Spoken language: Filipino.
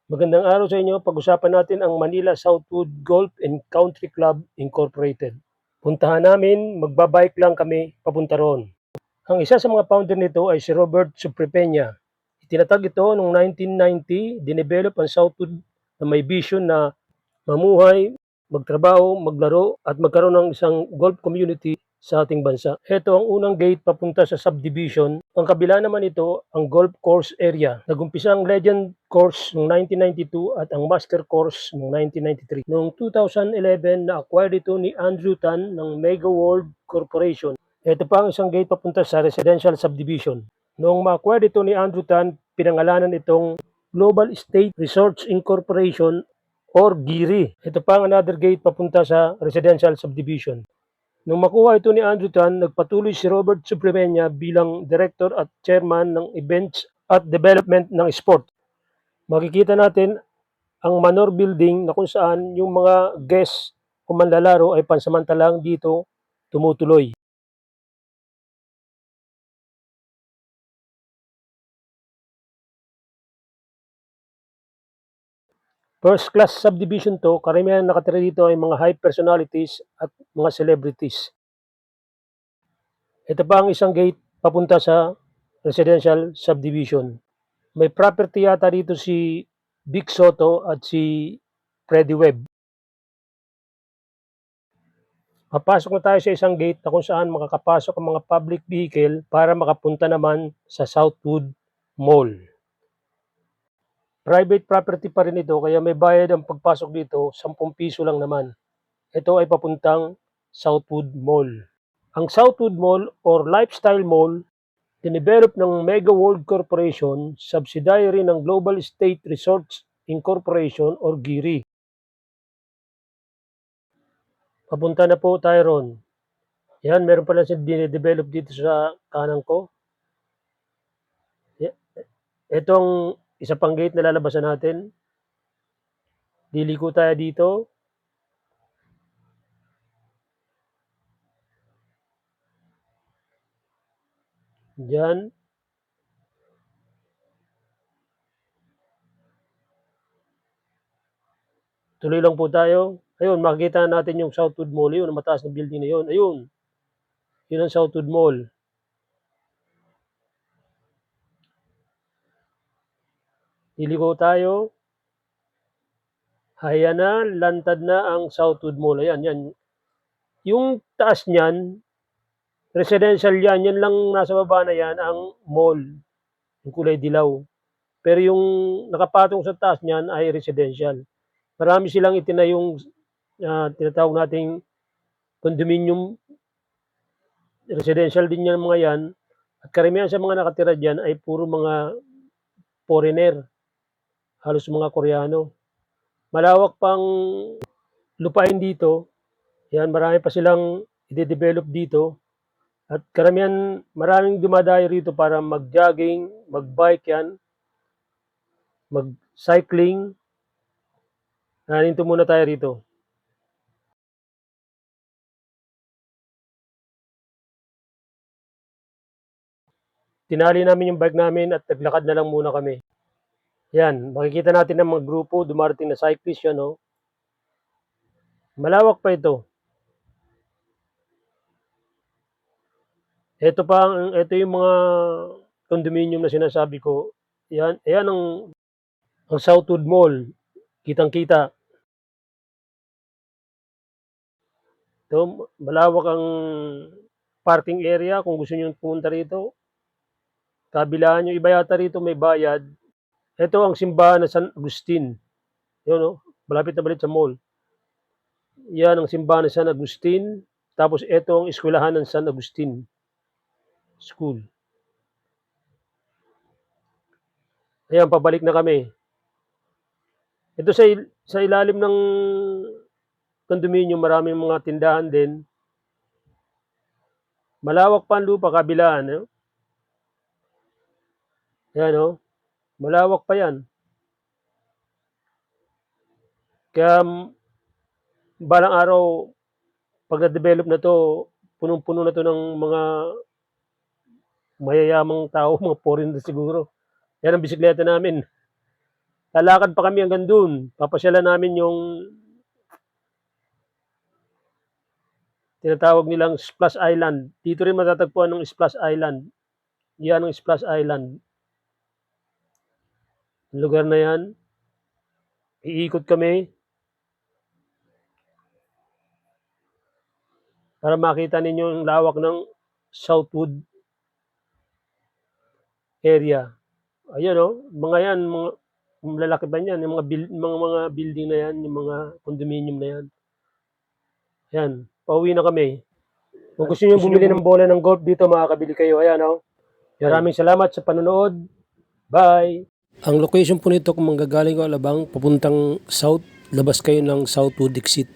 Magandang araw sa inyo. Pag-usapan natin ang Manila Southwood Golf and Country Club Incorporated. Puntahan namin, magbabike lang kami papunta roon. Ang isa sa mga founder nito ay si Robert Supripeña. Itinatag ito noong 1990, dinevelop ang Southwood na may vision na mamuhay, magtrabaho, maglaro at magkaroon ng isang golf community sa ating bansa. Ito ang unang gate papunta sa subdivision. Ang kabila naman ito ang golf course area. Nagumpisa ang Legend Course noong 1992 at ang Master Course noong 1993. Noong 2011, na-acquire ito ni Andrew Tan ng Mega World Corporation. Ito pa ang isang gate papunta sa residential subdivision. Noong ma-acquire ito ni Andrew Tan, pinangalanan itong Global State Resorts Incorporation or GIRI. Ito pa ang another gate papunta sa residential subdivision. Nung makuha ito ni Andrew Tan, nagpatuloy si Robert Suprimeña bilang director at chairman ng events at development ng sport. Makikita natin ang Manor Building na kung saan yung mga guests o manlalaro ay pansamantalang dito tumutuloy. First class subdivision to, karamihan nakatira dito ay mga high personalities at mga celebrities. Ito pa ang isang gate papunta sa residential subdivision. May property yata dito si Vic Soto at si Freddie Webb. Papasok na tayo sa isang gate na kung saan makakapasok ang mga public vehicle para makapunta naman sa Southwood Mall. Private property pa rin ito kaya may bayad ang pagpasok dito, 10 piso lang naman. Ito ay papuntang Southwood Mall. Ang Southwood Mall or Lifestyle Mall, dinevelop ng Mega World Corporation, subsidiary ng Global State Resorts Incorporation or GIRI. Papunta na po tayo ron. Yan, meron pala siya dinedevelop dito sa kanan ko. Itong isa pang gate na lalabasan natin. Liliko tayo dito. Diyan. Tuloy lang po tayo. Ayun, makikita natin yung Southwood Mall. Yun, ang mataas na building na yun. Ayun. Yun ang Southwood Mall. Liliko tayo. Ayan na, lantad na ang Southwood Mall. Ayan, yan. Yung taas niyan, residential yan. Yan lang nasa baba na yan, ang mall. Yung kulay dilaw. Pero yung nakapatong sa taas niyan ay residential. Marami silang itinayong tinatawag nating condominium. Residential din yan mga yan. At karamihan sa mga nakatira dyan ay puro mga foreigner. Halos mga Koreano. Malawak pang lupain dito. Yan, marami pa silang i-develop dito. At karamihan, maraming dumadayo rito para mag-jogging, mag-bike yan, mag-cycling. Naninto muna tayo rito. Tinali namin yung bike namin at naglakad na lang muna kami. Yan, makikita natin ang mga grupo, dumarating na cyclist yan, no? Malawak pa ito. Ito yung mga condominium na sinasabi ko. Yan, ayan ang Southwood Mall. Kitang-kita. Ito, malawak ang parking area kung gusto niyo pumunta rito. Kabilaan yung iba yata rito may bayad. Ito ang simbahan ng San Agustin. Yun, no? Malapit na balit sa mall. Yan ang simbahan ng San Agustin. Tapos ito ang eskwelahan ng San Agustin School. Ayan, pabalik na kami. Ito sa ilalim ng condominium, maraming mga tindahan din. Malawak pa ang lupa, kabilaan. Eh? Ayan, no? Malawak pa yan. Kaya balang araw, pag na-develop na to, punong-puno na to ng mga mayayamang tao, mga foreigner siguro. Yan ang bisikleta namin. lalakad pa kami hanggang dun. Papasyalan namin yung tinatawag nilang Splash Island. Dito rin matatagpuan ng Splash Island. Yan ang Splash Island. Yung lugar na yan, iikot kami para makita ninyo yung lawak ng Southwood area. Ayan oh, mga yan, mga lalaki pa yan, yung mga building na yan, yung mga condominium na yan. Yan, pauwi na kami. Kung gusto niyo bumili ng bola ng golf dito, makakabili kayo. Ayan oh. Maraming salamat sa panonood. Bye! Ang location po nito kung manggagaling ko Alabang, papuntang south, labas kayo ng Southwood exit.